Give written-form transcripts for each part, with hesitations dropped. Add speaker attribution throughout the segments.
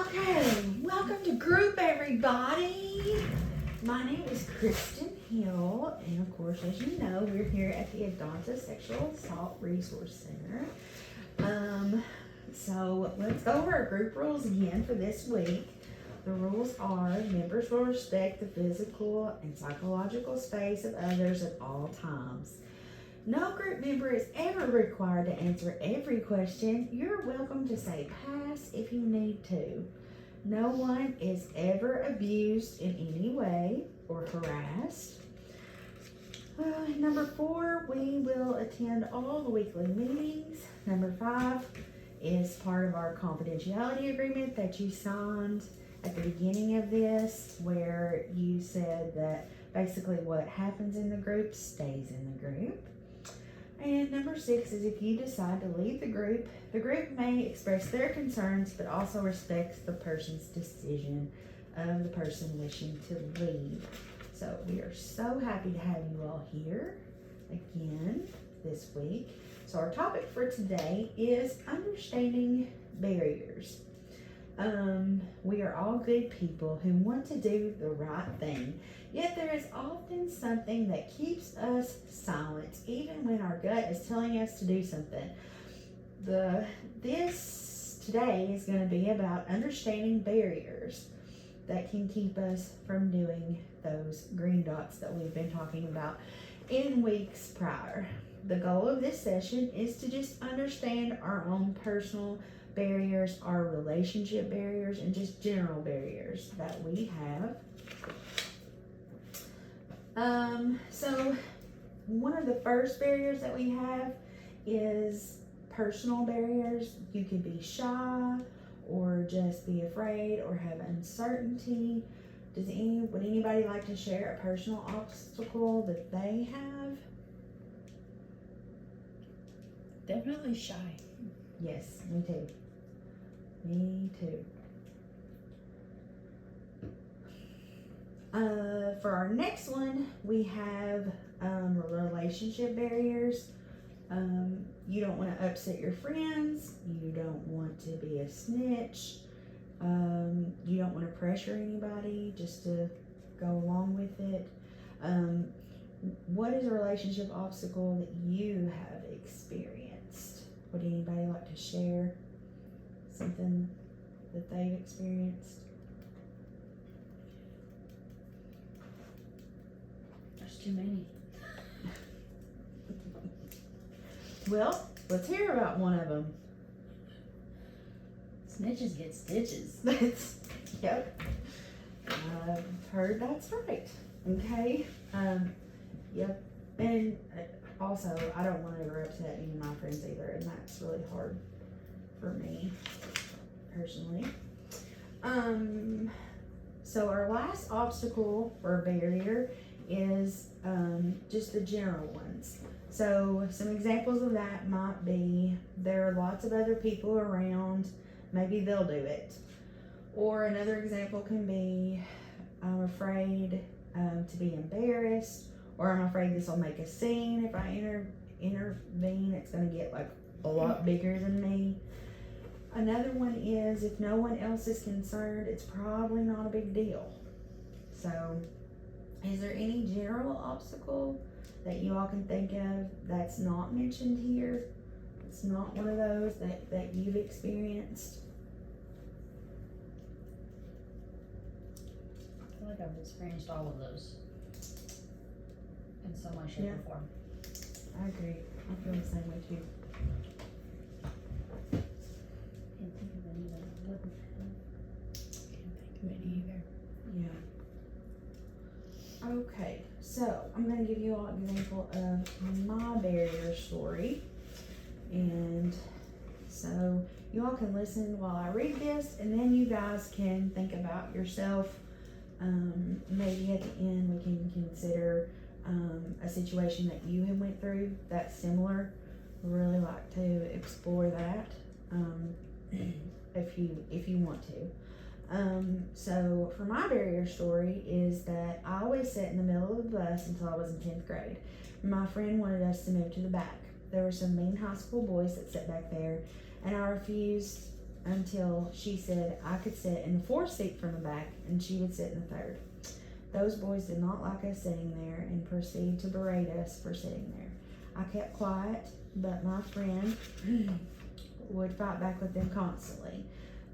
Speaker 1: Okay, welcome to group, everybody. My name is Kristen Hill, and of course, as you know, we're here at the Adonta Sexual Assault Resource Center. So let's go over our group rules again for this week. The rules are members will respect the physical and psychological space of others at all times. No group member is ever required to answer every question. You're welcome to say pass if you need to. No one is ever abused in any way or harassed. Number 4, we will attend all the weekly meetings. Number 5 is part of our confidentiality agreement that you signed at the beginning of this, where you said that basically what happens in the group stays in the group. And number 6 is if you decide to leave the group may express their concerns but also respects the person's decision of the person wishing to leave. So we are so happy to have you all here again this week. So our topic for today is understanding barriers. We are all good people who want to do the right thing, yet there is often something that keeps us silent, even when our gut is telling us to do something. This today is going to be about understanding barriers that can keep us from doing those green dots that we've been talking about in weeks prior. The goal of this session is to just understand our own personal barriers, our relationship barriers, and just general barriers that we have. So one of the first barriers that we have is personal barriers. You could be shy or just be afraid or have uncertainty. Would anybody like to share a personal obstacle that they have?
Speaker 2: Definitely shy.
Speaker 1: Yes, me too. Me too. For our next one, we have relationship barriers. You don't want to upset your friends. You don't want to be a snitch. You don't want to pressure anybody just to go along with it. What is a relationship obstacle that you have experienced? Would anybody like to share something that they've experienced?
Speaker 2: There's too many.
Speaker 1: Well, let's hear about one of them.
Speaker 2: Snitches get stitches.
Speaker 1: Yep. I've heard that's right. Okay. Yep. And also, I don't want to ever upset any of my friends either, and that's really hard for me personally. So our last obstacle or barrier is just the general ones. So some examples of that might be there are lots of other people around, maybe they'll do it. Or another example can be I'm afraid to be embarrassed, or I'm afraid this will make a scene if I intervene. It's going to get like a lot bigger than me. Another one is if no one else is concerned, it's probably not a big deal. So is there any general obstacle that you all can think of that's not mentioned here? It's not one of those that you've experienced?
Speaker 2: I feel like I've experienced all of those in some way, shape, or form.
Speaker 1: I agree. I feel the same way too.
Speaker 2: Can't think of any that I wouldn't have. Can't think of any either.
Speaker 1: Yeah. Okay, so I'm going to give you all an example of my barrier story. And so you all can listen while I read this, and then you guys can think about yourself. Maybe at the end we can consider a situation that you have went through that's similar. I'd really like to explore that if you want to. So for my barrier story is that I always sat in the middle of the bus until I was in 10th grade. My friend wanted us to move to the back. There were some mean high school boys that sat back there, and I refused until she said I could sit in the fourth seat from the back and she would sit in the third. Those boys did not like us sitting there and proceeded to berate us for sitting there. I kept quiet, but my friend would fight back with them constantly.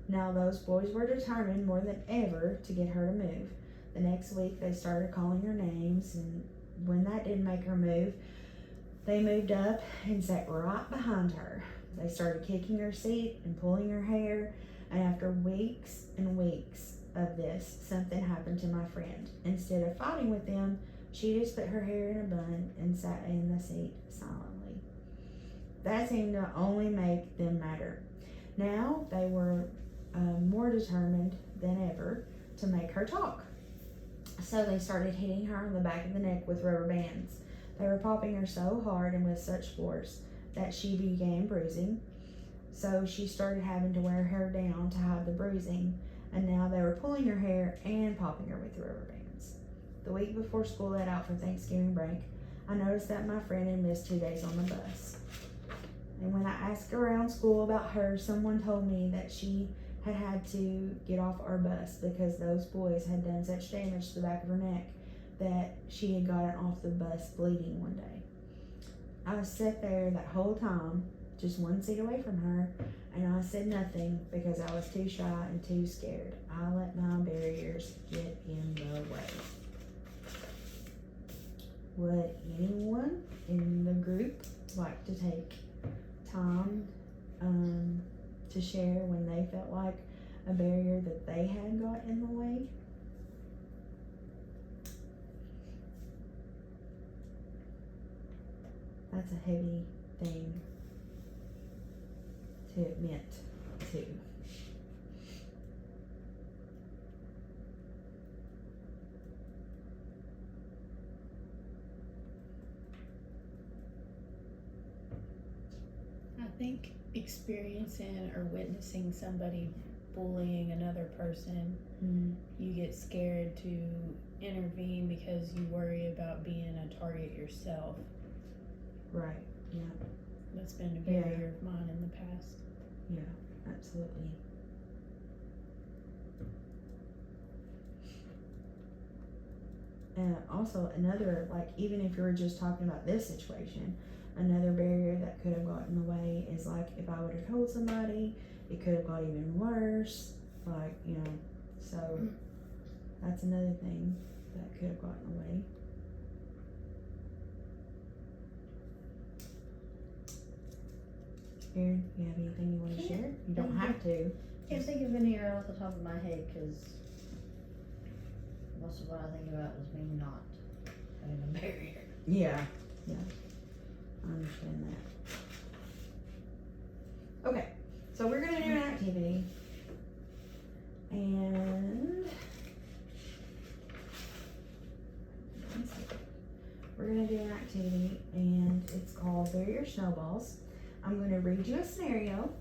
Speaker 1: Now those boys were determined more than ever to get her to move. The next week they started calling her names, and when that didn't make her move, they moved up and sat right behind her. They started kicking her seat and pulling her hair, and after weeks and weeks of this, something happened to my friend. Instead of fighting with them, she just put her hair in a bun and sat in the seat silently. That seemed to only make them madder. Now they were more determined than ever to make her talk. So they started hitting her on the back of the neck with rubber bands. They were popping her so hard and with such force that she began bruising. So she started having to wear her hair down to hide the bruising, and now they were pulling her hair and popping her with the rubber bands. The week before school let out for Thanksgiving break, I noticed that my friend had missed 2 days on the bus. And when I asked around school about her, someone told me that she had to get off our bus because those boys had done such damage to the back of her neck that she had gotten off the bus bleeding one day. I sat there that whole time, just 1 seat away from her, and I said nothing because I was too shy and too scared. I let my barriers get in the way. Would anyone in the group like to take time to share when they felt like a barrier that they had got in the way? That's a heavy thing to admit to.
Speaker 2: I think experiencing or witnessing somebody bullying another person, you get scared to intervene because you worry about being a target yourself.
Speaker 1: Right, yeah.
Speaker 2: That's been a barrier of mine in the past.
Speaker 1: Yeah, absolutely. Also, another, like, even if you were just talking about this situation, another barrier that could have gotten in the way is, like, if I would have told somebody, it could have got even worse. Like, you know, so that's another thing that could have gotten in the way. Erin, you have anything you want to share? You don't have to.
Speaker 3: Can't think of any right off the top of my head because most of what I think about is me not having a barrier.
Speaker 1: Yeah, yeah. I understand that. Okay, so we're gonna do an activity. And we're gonna do an activity and it's called Barrier Snowballs. I'm gonna read you a scenario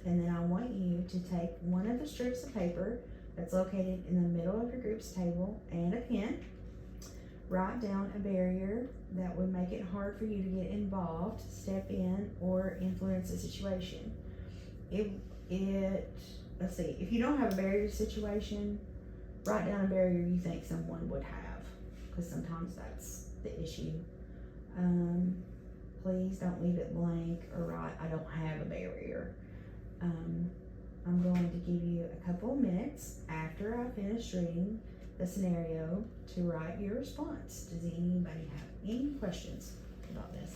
Speaker 1: and then I want you to take one of the strips of paper that's located in the middle of your group's table and a pen. Write down a barrier that would make it hard for you to get involved, step in, or influence the situation. Let's see, if you don't have a barrier situation, write down a barrier you think someone would have, because sometimes that's the issue. Please don't leave it blank or write, I don't have a barrier. I'm going to give you a couple of minutes after I finish reading the scenario to write your response. Does anybody have any questions about this?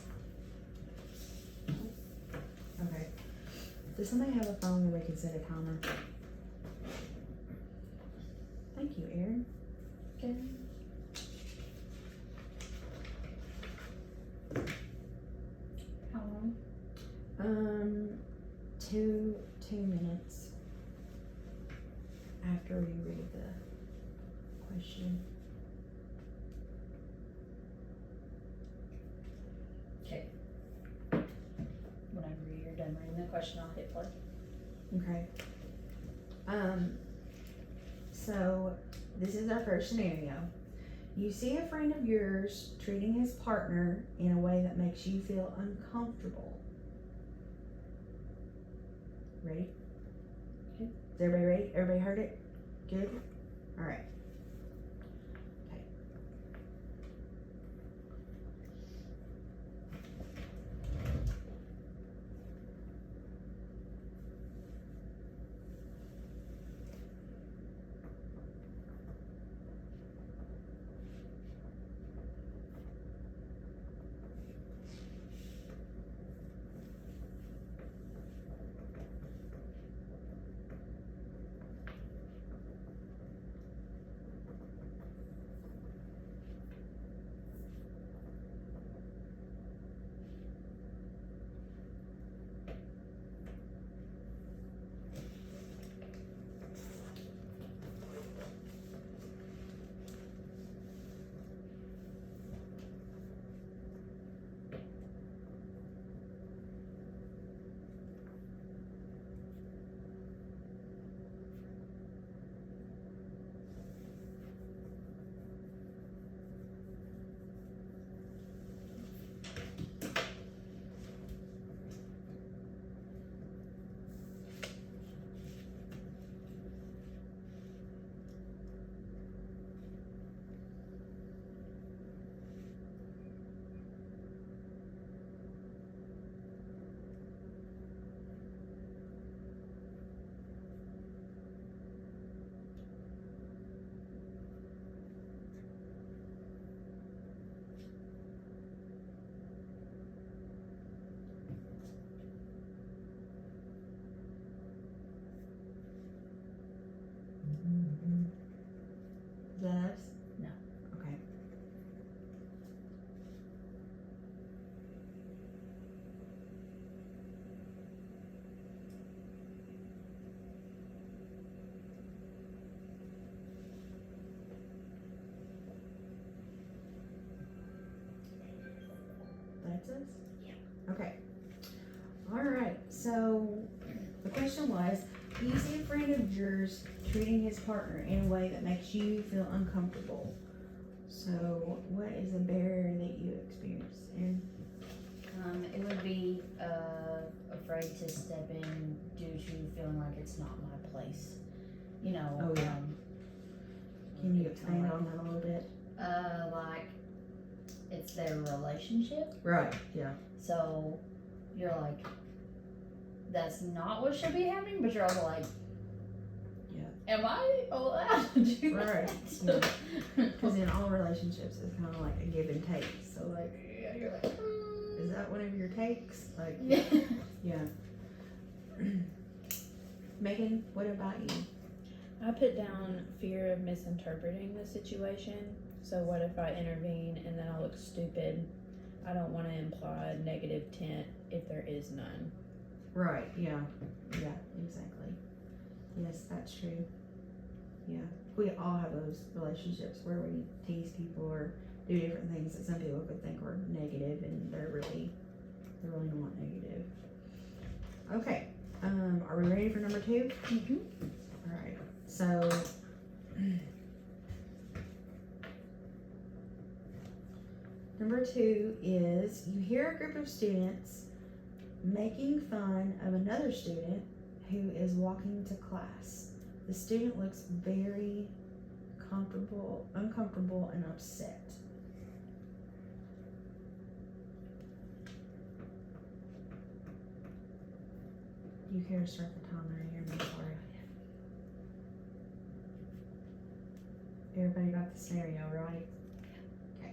Speaker 1: Okay. Does somebody have a phone where we can set a timer? Thank you, Erin.
Speaker 3: Okay. How long?
Speaker 1: 2 minutes after you read the question.
Speaker 3: Okay. Whenever you're done reading the question, I'll hit play.
Speaker 1: Okay. So this is our first scenario. You see a friend of yours treating his partner in a way that makes you feel uncomfortable. Ready?
Speaker 2: Okay.
Speaker 1: Is everybody ready? Everybody heard it? Good? Alright. Okay. Is that us?
Speaker 3: No.
Speaker 1: Okay. That's us?
Speaker 3: Yeah.
Speaker 1: Okay. Alright, so the question was, do you see a friend of yours treating his partner in a way that makes you feel uncomfortable? So what is a barrier that you experience? And
Speaker 3: It would be afraid to step in due to feeling like it's not my place. You know.
Speaker 1: Oh, yeah. Can you expand
Speaker 3: like,
Speaker 1: on that a little bit?
Speaker 3: like it's their relationship,
Speaker 1: Right, yeah.
Speaker 3: so you're like, that's not what should be happening, but you're also like,
Speaker 1: Yeah.
Speaker 3: am I allowed to do
Speaker 1: Right,
Speaker 3: that?
Speaker 1: Because in all relationships, it's kind of like a give and take. So, like,
Speaker 3: Yeah, you're like,
Speaker 1: is that one of your takes? Like, yeah. Megan, what about you?
Speaker 2: I put down fear of misinterpreting the situation. So what if I intervene and then I look stupid? I don't want to imply negative tint if there is none.
Speaker 1: Right, yeah. Yeah, exactly. Yes, that's true. Yeah. We all have those relationships where we tease people or do different things that some people could think were negative and they're really not negative. Okay. Are we ready for number 2?
Speaker 2: Mm-hmm.
Speaker 1: Alright. So number 2 is you hear a group of students making fun of another student who is walking to class. The student looks very uncomfortable and upset. You care to start the timer here? I'm sorry. Everybody got the scenario, right? Okay.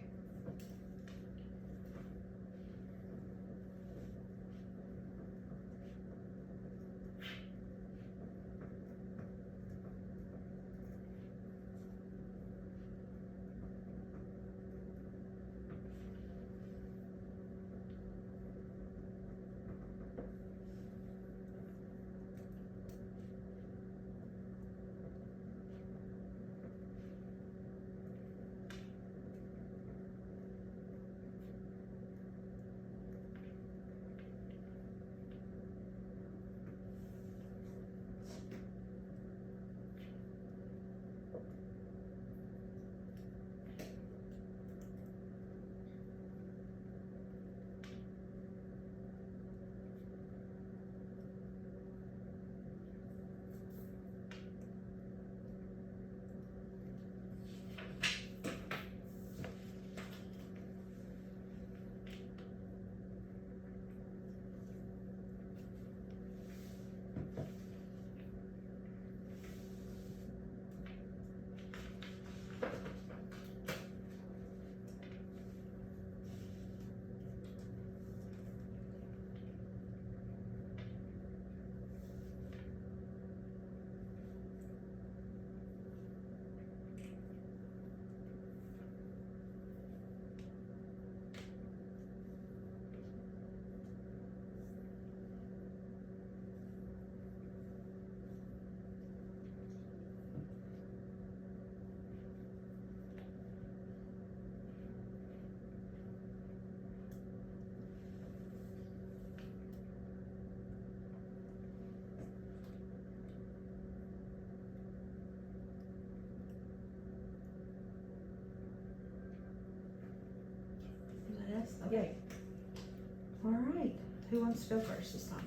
Speaker 1: Who wants to go first this time?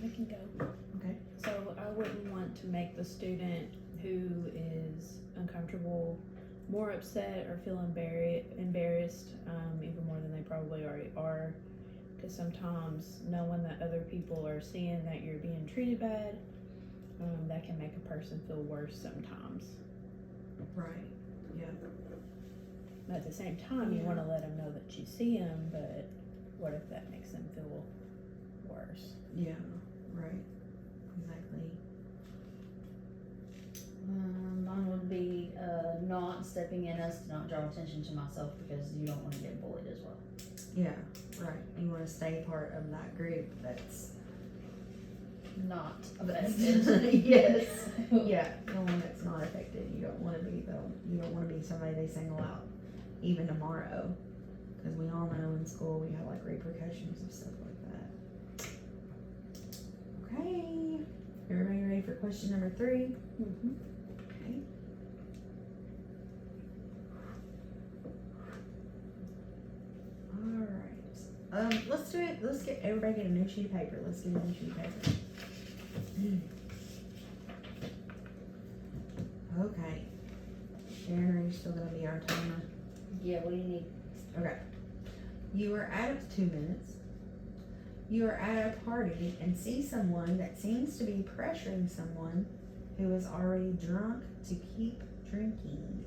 Speaker 2: I can go.
Speaker 1: Okay.
Speaker 2: So I wouldn't want to make the student who is uncomfortable more upset or feel embarrassed even more than they probably already are. Because sometimes knowing that other people are seeing that you're being treated bad, that can make a person feel worse sometimes.
Speaker 1: Right. Yeah.
Speaker 2: But at the same time, you
Speaker 1: Yeah.
Speaker 2: want to let them know that you see them, but what if that makes them feel worse?
Speaker 1: Yeah. Right. Exactly.
Speaker 3: Mine would be not stepping in us to not draw attention to myself because you don't want to get bullied as well.
Speaker 1: Yeah. Right. You want to stay part of that group that's
Speaker 3: Not
Speaker 1: That's-
Speaker 3: affected.
Speaker 1: yes. Yeah, the one that's not affected. You don't want to be you don't want to be somebody they single out, even tomorrow, because we all know in school we have like repercussions and stuff like that. Okay, everybody ready for question number 3?
Speaker 2: Mm-hmm.
Speaker 1: Okay. All right. Let's do it. Let's get everybody get a new sheet of paper. Let's get a new sheet of paper. Okay. Sharon, are you still gonna be our timer?
Speaker 3: Yeah, what do you need?
Speaker 1: Okay. You are at 2 minutes. You are at a party and see someone that seems to be pressuring someone who is already drunk to keep drinking.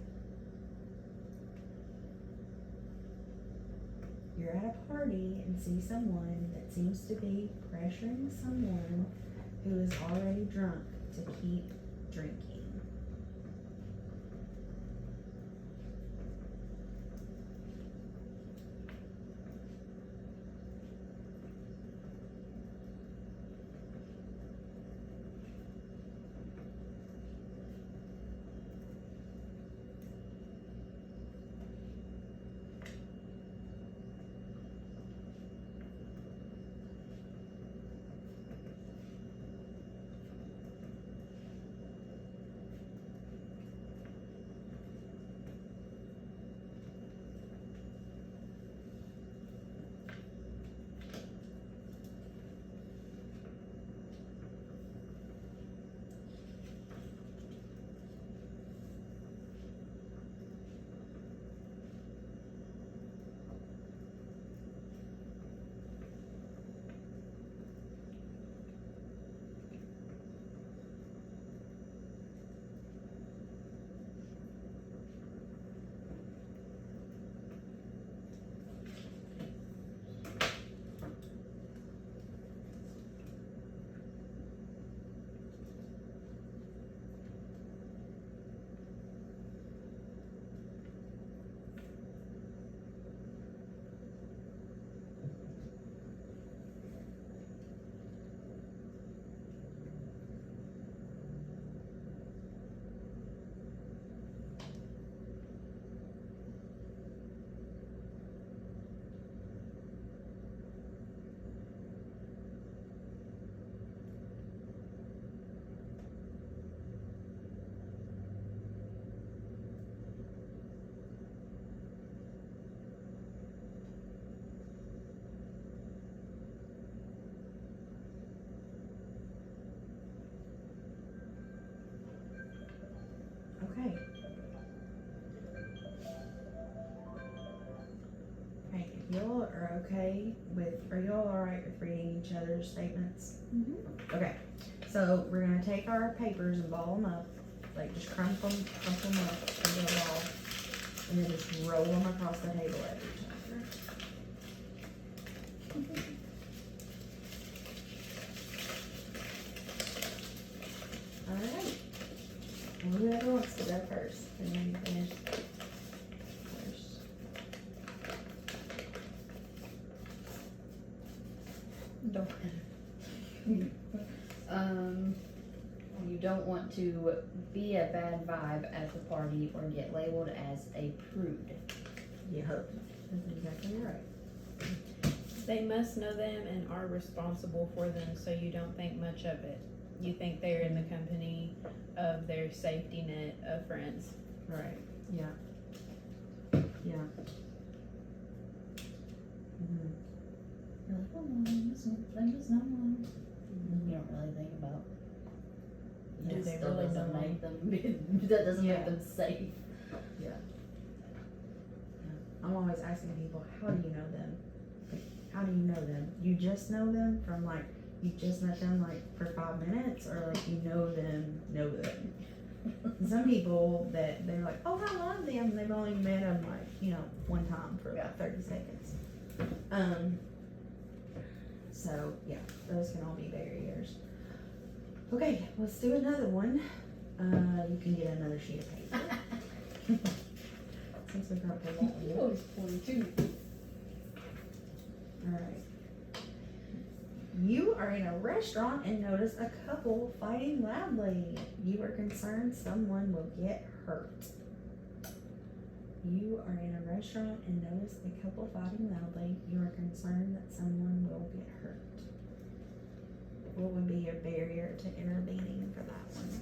Speaker 1: You're at a party and see someone that seems to be pressuring someone who is already drunk to keep drinking. Okay. Okay, if y'all are okay with, are y'all alright with reading each other's statements?
Speaker 2: Mm-hmm.
Speaker 1: Okay, so we're gonna take our papers and ball them up, like just crumple them up into a ball, and then just roll them across the table at each other. Alright. Well, whoever wants to go first, and then finish first.
Speaker 2: Don't.
Speaker 3: You don't want to be a bad vibe at the party or get labeled as a prude.
Speaker 1: Yeah, that's exactly right.
Speaker 2: They must know them and are responsible for them, so you don't think much of it. You think they're in the company of their safety net of friends.
Speaker 1: Right, yeah. Yeah.
Speaker 3: You're like, oh no, they just know. You don't really think about.
Speaker 2: Do
Speaker 3: It
Speaker 2: they
Speaker 3: still
Speaker 2: really
Speaker 3: doesn't
Speaker 2: know
Speaker 3: make them. That doesn't
Speaker 1: Yeah.
Speaker 3: make them safe.
Speaker 1: I'm always asking people, how do you know them? Like, how do you know them? You just know them from like, you just met them like for 5 minutes, or like you know them. And some people that they're like, oh, I love them. They've only met them like, one time for like 30 seconds. So yeah, those can all be barriers. Okay, let's do another one. You can get another sheet of paper. Since we probably won't do it.
Speaker 3: always point too.
Speaker 1: Alright. You are in a restaurant and notice a couple fighting loudly. You are concerned someone will get hurt. You are in a restaurant and notice a couple fighting loudly. You are concerned that someone will get hurt. What would be your barrier to intervening for that one?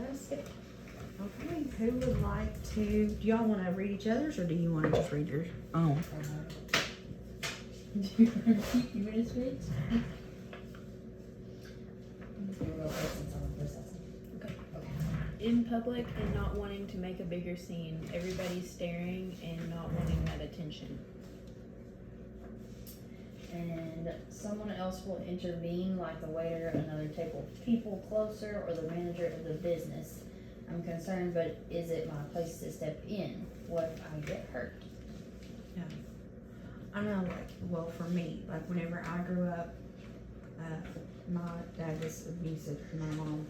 Speaker 1: That's it. Okay, who would like to, do y'all want to read each other's, or do you want to just read yours? Oh.
Speaker 3: You want to switch?
Speaker 2: In public and not wanting to make a bigger scene. Everybody's staring and not wanting that attention.
Speaker 3: And someone else will intervene, like the waiter, another table of people closer, or the manager of the business. I'm concerned, but is it my place to step in? What if I get hurt?
Speaker 1: I know, like, well, for me, like, whenever I grew up, my dad was abusive to my mom,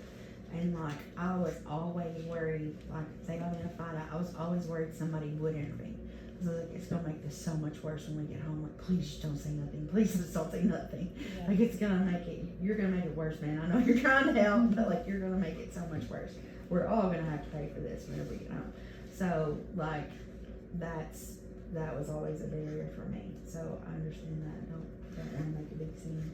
Speaker 1: and, like, I was always worried, like, if they got in a fight, I was always worried somebody would intervene. Because I was like, it's gonna make this so much worse when we get home. Like, please just don't say nothing. Please just don't say nothing.
Speaker 2: Yeah.
Speaker 1: Like, it's gonna make it, you're gonna make it worse, man. I know you're trying to help, but, like, you're gonna make it so much worse. We're all gonna have to pay for this whenever we get home. So, like, that was always a barrier for me. So I understand that. Don't want to make a big scene.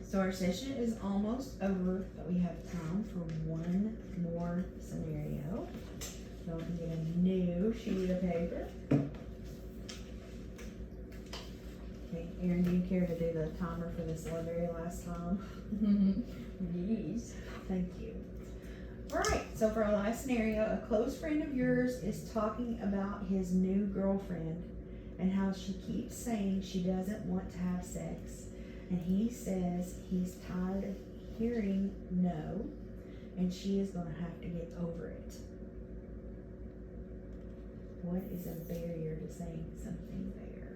Speaker 1: So our session is almost over, but we have time for one more scenario. So we can get a new sheet of paper. Okay, Erin, do you care to do the timer for this one very last time?
Speaker 3: Yes.
Speaker 1: Thank you. Alright, so for our last scenario, a close friend of yours is talking about his new girlfriend and how she keeps saying she doesn't want to have sex. And he says he's tired of hearing no, and she is going to have to get over it. What is a barrier to saying something there?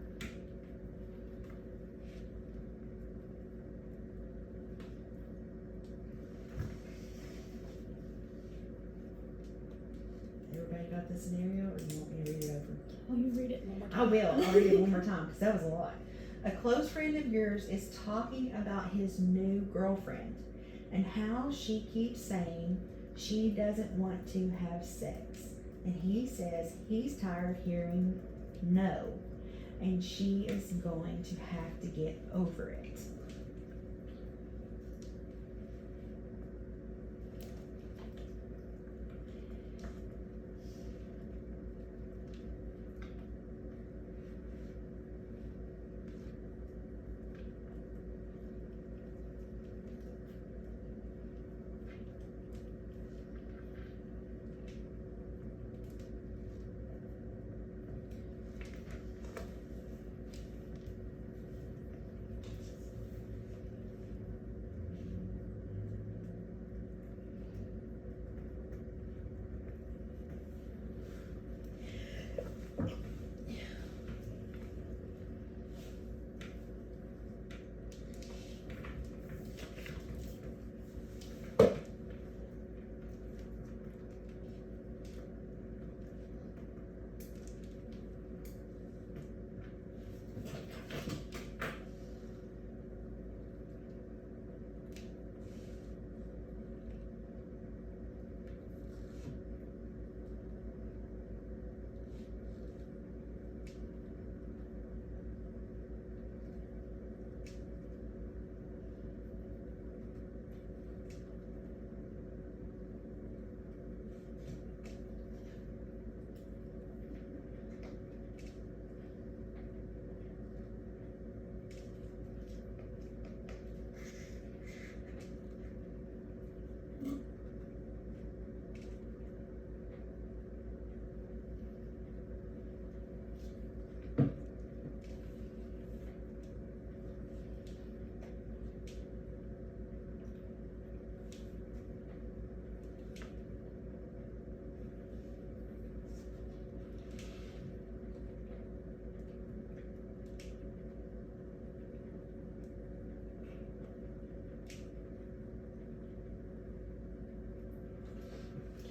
Speaker 1: the scenario, or do you want me to read it over?
Speaker 2: Oh, you read it one more
Speaker 1: I
Speaker 2: time.
Speaker 1: will. I'll read it one more time because that was a lot. A close friend of yours is talking about his new girlfriend and how she keeps saying she doesn't want to have sex. And he says he's tired of hearing no, and she is going to have to get over it.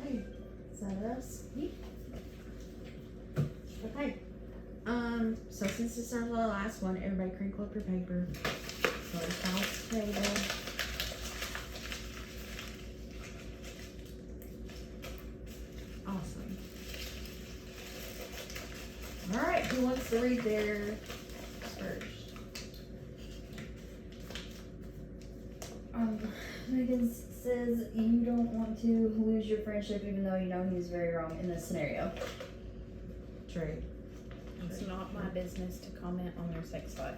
Speaker 1: Okay, is that us? Okay. So since this is our last one, everybody crinkle up your paper. So it's off the table. Awesome. Alright, who wants to read theirs first?
Speaker 3: Megan says you don't want to lose your friendship even though you know he's very wrong in this scenario.
Speaker 1: True.
Speaker 2: It's not my business to comment on their sex life.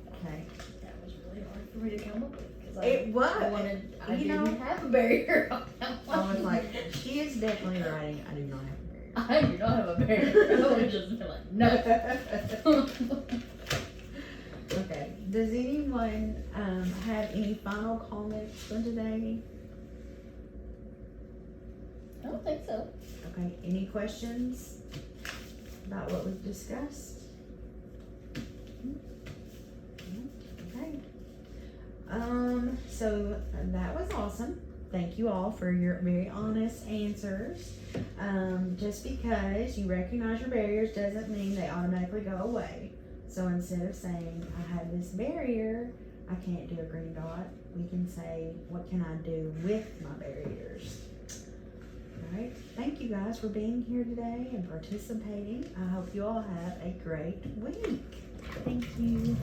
Speaker 1: Okay.
Speaker 3: That was really hard for me to come up with because
Speaker 1: It was.
Speaker 3: I
Speaker 1: You
Speaker 3: didn't
Speaker 1: know-
Speaker 3: have a barrier on that
Speaker 1: I
Speaker 3: one.
Speaker 1: was like, she is definitely writing, I do not have a
Speaker 3: I do not have a barrier. I would have just been like, no.
Speaker 1: barrier. Okay, does anyone have any final comments for today?
Speaker 3: I don't think so.
Speaker 1: Okay, any questions about what we've discussed? Okay. So that was awesome. Thank you all for your very honest answers. Just because you recognize your barriers doesn't mean they automatically go away. So instead of saying, I have this barrier, I can't do a green dot, we can say, what can I do with my barriers? Alright, thank you guys for being here today and participating. I hope you all have a great week. Thank you.